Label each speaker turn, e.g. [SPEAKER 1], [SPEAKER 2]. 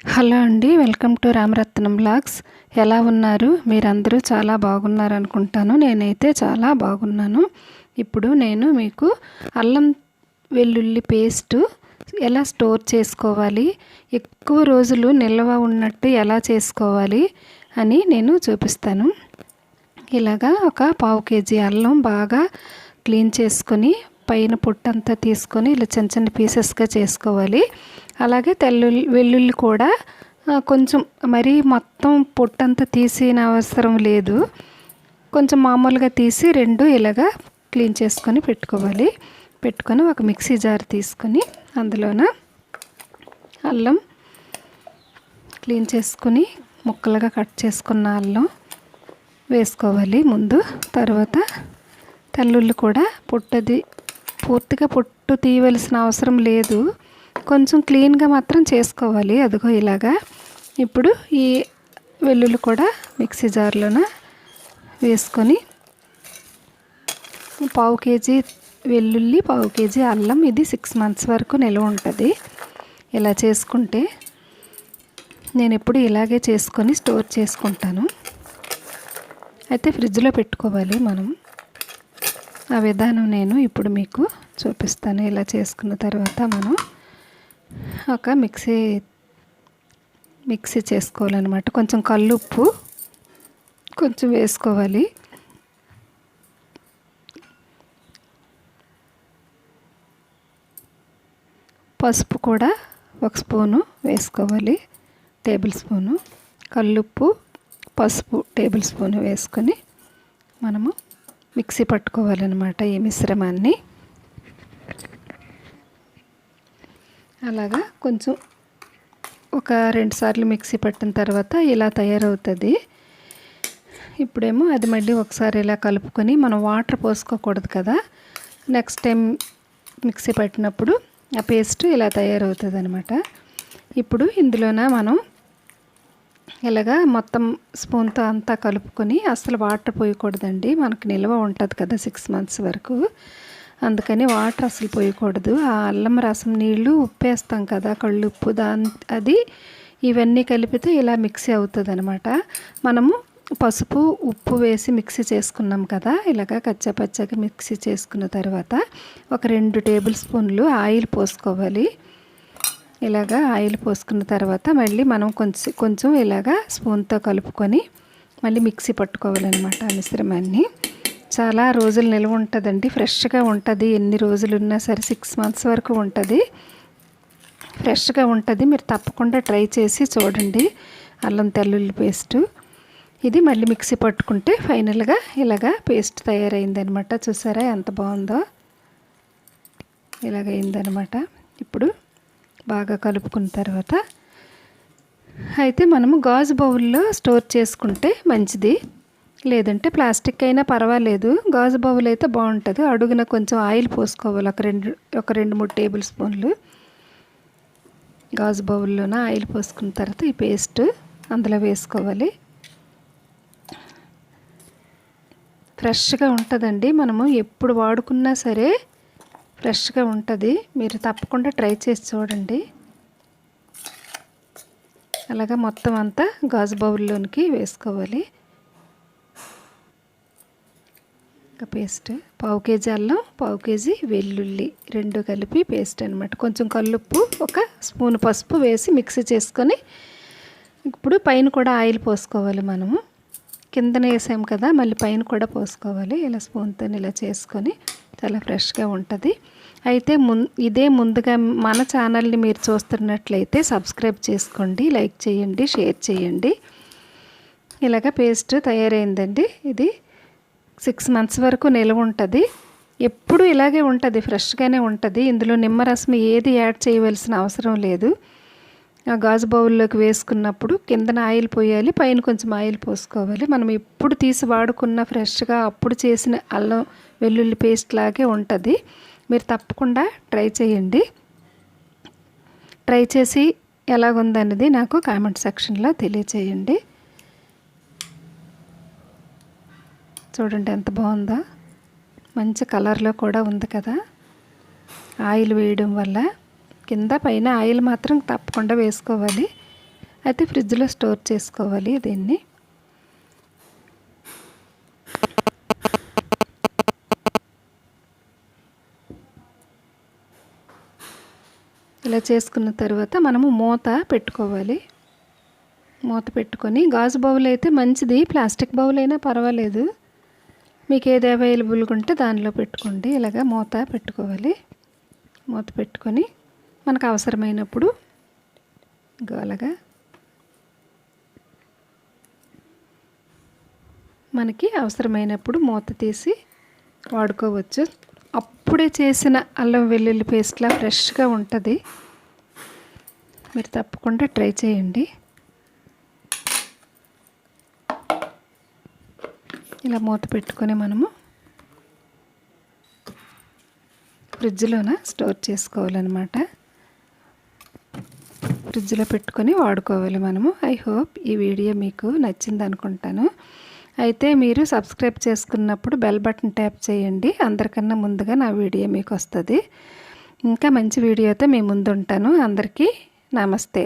[SPEAKER 1] Hello అండి, welcome to Ramaratnam blogs. ఎలా ఉన్నారు? మీరందరూ చాలా బాగున్నారు అనుకుంటాను. నేనైతే చాలా బాగున్నాను. ఇప్పుడు నేను మీకు అల్లం వెల్లుల్లి పేస్ట్ ఎలా స్టోర్ చేసుకోవాలి, ఎక్కువ రోజులు నిల్వ ఉన్నట్టు ఎలా చేసుకోవాలి అని నేను చూపిస్తాను. ఇలాగా ఒక పావు కేజీ అల్లం బాగా క్లీన్ చేసుకొని పైన పొట్టంతా తీసుకొని ఇలా చిన్న చిన్న పీసెస్గా చేసుకోవాలి. అలాగే వెల్లుల్లి కూడా కొంచెం మరీ మొత్తం పొట్టంతా తీసిన అవసరం లేదు, కొంచెం మామూలుగా తీసి రెండు ఇలాగా క్లీన్ చేసుకొని పెట్టుకొని ఒక మిక్సీ జార్ తీసుకొని అందులోన అల్లం క్లీన్ చేసుకొని ముక్కలుగా కట్ చేసుకున్న అల్లం వేసుకోవాలి ముందు. తర్వాత తెల్లుల్లి కూడా పూర్తిగా పొట్టు తీయవలసిన అవసరం లేదు, కొంచెం క్లీన్గా మాత్రం చేసుకోవాలి. అదిగో ఇలాగా. ఇప్పుడు ఈ వెల్లుల్లి కూడా మిక్సీ జార్లోన వేసుకొని పావు కేజీ వెల్లుల్లి, పావు కేజీ అల్లం, ఇది 6 months వరకు నిల్వ ఉంటుంది. ఇలా చేసుకుంటే నేను ఎప్పుడు ఇలాగే చేసుకొని స్టోర్ చేసుకుంటాను. అయితే ఫ్రిడ్జ్లో పెట్టుకోవాలి మనం. ఆ విధానం నేను ఇప్పుడు మీకు చూపిస్తాను. ఇలా చేసుకున్న తర్వాత మనం ఒక మిక్సీ చేసుకోవాలన్నమాట. కొంచెం కల్లుప్పు కొంచెం వేసుకోవాలి. పసుపు కూడా 1 స్పూను వేసుకోవాలి, టేబుల్ స్పూను. కల్లుప్పు, పసుపు టేబుల్ స్పూను వేసుకొని మనము మిక్సీ పట్టుకోవాలన్నమాట ఈ మిశ్రమాన్ని. అలాగా కొంచెం ఒక 2 సార్లు మిక్సీ పట్టిన తర్వాత ఇలా తయారవుతుంది. ఇప్పుడేమో అది మళ్ళీ ఒకసారి ఇలా కలుపుకొని, మనం వాటర్ పోసుకోకూడదు కదా, నెక్స్ట్ టైం మిక్సీ పట్టినప్పుడు ఆ పేస్ట్ ఇలా తయారవుతుంది అనమాట. ఇప్పుడు ఇందులోన మనం ఇలాగా మొత్తం స్పూన్తో అంతా కలుపుకొని, అసలు వాటర్ పోయకూడదండి, మనకు నిల్వ ఉంటుంది కదా 6 months వరకు, అందుకని వాటర్ అసలు పోయకూడదు. ఆ అల్లం రసం నీళ్ళు ఉప్పేస్తాం కదా, కళ్ళుప్పు, అది ఇవన్నీ కలిపితే ఇలా మిక్సీ అవుతుంది అనమాట. మనము పసుపు, ఉప్పు వేసి మిక్సీ చేసుకున్నాం కదా, ఇలాగా కచ్చాపచ్చాగా మిక్సీ చేసుకున్న తర్వాత ఒక 2 టేబుల్ స్పూన్లు ఆయిల్ పోసుకోవాలి. ఇలాగా ఆయిల్ పోసుకున్న తర్వాత మళ్ళీ మనం కొంచెం ఇలాగా స్పూన్తో కలుపుకొని మళ్ళీ మిక్సీ పట్టుకోవాలన్నమాట ఆ మిశ్రమాన్ని. చాలా రోజులు నిల్వ ఉంటుందండి, ఫ్రెష్గా ఉంటుంది. ఎన్ని రోజులు ఉన్నా సరే 6 months వరకు ఉంటుంది, ఫ్రెష్గా ఉంటుంది. మీరు తప్పకుండా ట్రై చేసి చూడండి. అల్లం తెల్లుల్లి పేస్టు ఇది మళ్ళీ మిక్సీ పట్టుకుంటే ఫైనల్గా ఇలాగా పేస్ట్ తయారైందనమాట. చూసారా ఎంత బాగుందో, ఇలాగైందనమాట. ఇప్పుడు బాగా కలుపుకున్న తర్వాత అయితే మనము గాజు బౌల్లో స్టోర్ చేసుకుంటే మంచిది, లేదంటే ప్లాస్టిక్ అయినా పర్వాలేదు. గాజు బౌల్ అయితే బాగుంటుంది. అడుగున కొంచెం ఆయిల్ పోసుకోవాలి, ఒక 2-3 టేబుల్ స్పూన్లు. గాజు బౌల్లోన ఆయిల్ పోసుకున్న తర్వాత ఈ పేస్ట్ అందులో వేసుకోవాలి. ఫ్రెష్గా ఉంటుందండి, మనము ఎప్పుడు వాడుకున్నా సరే ఫ్రెష్గా ఉంటుంది. మీరు తప్పకుండా ట్రై చేసి చూడండి. అలాగా మొత్తం అంతా గాజు బౌల్లోనికి వేసుకోవాలి. పేస్ట్ పావు కేజీ అల్లం, పావు కేజీ వెల్లుల్లి రెండు కలిపి పేస్ట్ అనమాట. కొంచెం కల్లుప్పు, 1 స్పూన్ పసుపు వేసి మిక్సీ చేసుకొని, ఇప్పుడు పైన కూడా ఆయిల్ పోసుకోవాలి. మనము కిందనే వేసాం కదా, మళ్ళీ పైన కూడా పోసుకోవాలి. ఇలా స్పూన్తో ఇలా చేసుకొని చాలా ఫ్రెష్గా ఉంటుంది. అయితే ఇదే ముందుగా మన ఛానల్ని మీరు చూస్తున్నట్లయితే సబ్స్క్రైబ్ చేసుకోండి, లైక్ చేయండి, షేర్ చేయండి. ఇలాగ పేస్ట్ తయారైందండి. ఇది 6 months వరకు నిల్వ ఉంటుంది, ఎప్పుడు ఇలాగే ఉంటుంది, ఫ్రెష్గానే ఉంటుంది. ఇందులో నిమ్మరసం ఏది యాడ్ చేయవలసిన అవసరం లేదు. ఆ గాజు బౌల్లోకి వేసుకున్నప్పుడు కిందన ఆయిల్ పోయాలి, పైన కొంచెం ఆయిల్ పోసుకోవాలి. మనం ఎప్పుడు తీసి వాడుకున్న ఫ్రెష్గా అప్పుడు చేసిన అల్లం వెల్లుల్లి పేస్ట్ లాగే ఉంటుంది. మీరు తప్పకుండా ట్రై చేయండి. ట్రై చేసి ఎలాగుందన్నది నాకు కామెంట్ సెక్షన్లో తెలియచేయండి. చూడండి ఎంత బాగుందో, మంచి కలర్లో కూడా ఉంది కదా. ఆయిల్ వేయడం వల్ల కింద పైన ఆయిల్ మాత్రం తప్పకుండా వేసుకోవాలి. అయితే ఫ్రిడ్జ్లో స్టోర్ చేసుకోవాలి దీన్ని. ఇలా చేసుకున్న తర్వాత మనము మూత పెట్టుకోవాలి. మూత పెట్టుకొని, గాజు బౌల్ అయితే మంచిది, ప్లాస్టిక్ బౌల్ అయినా పర్వాలేదు, మీకు ఏది అవైలబుల్గా ఉంటే దానిలో పెట్టుకోండి. ఇలాగ మూత పెట్టుకోవాలి. మూత పెట్టుకొని మనకు అవసరమైనప్పుడు అలాగా మనకి అవసరమైనప్పుడు మూత తీసి వాడుకోవచ్చు. అప్పుడే చేసిన అల్లం వెల్లుల్లి పేస్ట్లా ఫ్రెష్గా ఉంటుంది. మీరు తప్పకుండా ట్రై చేయండి. ఇలా మూత పెట్టుకొని మనము ఫ్రిడ్జ్లోన స్టోర్ చేసుకోవాలన్నమాట. ఫ్రిడ్జ్లో పెట్టుకొని వాడుకోవాలి మనము. ఐ హోప్ ఈ వీడియో మీకు నచ్చింది అనుకుంటాను. అయితే మీరు సబ్స్క్రైబ్ చేసుకున్నప్పుడు బెల్ బటన్ ట్యాప్ చేయండి. అందరికన్నా ముందుగా నా వీడియో మీకు వస్తుంది. ఇంకా మంచి వీడియోతో మీ ముందు ఉంటాను. అందరికీ నమస్తే.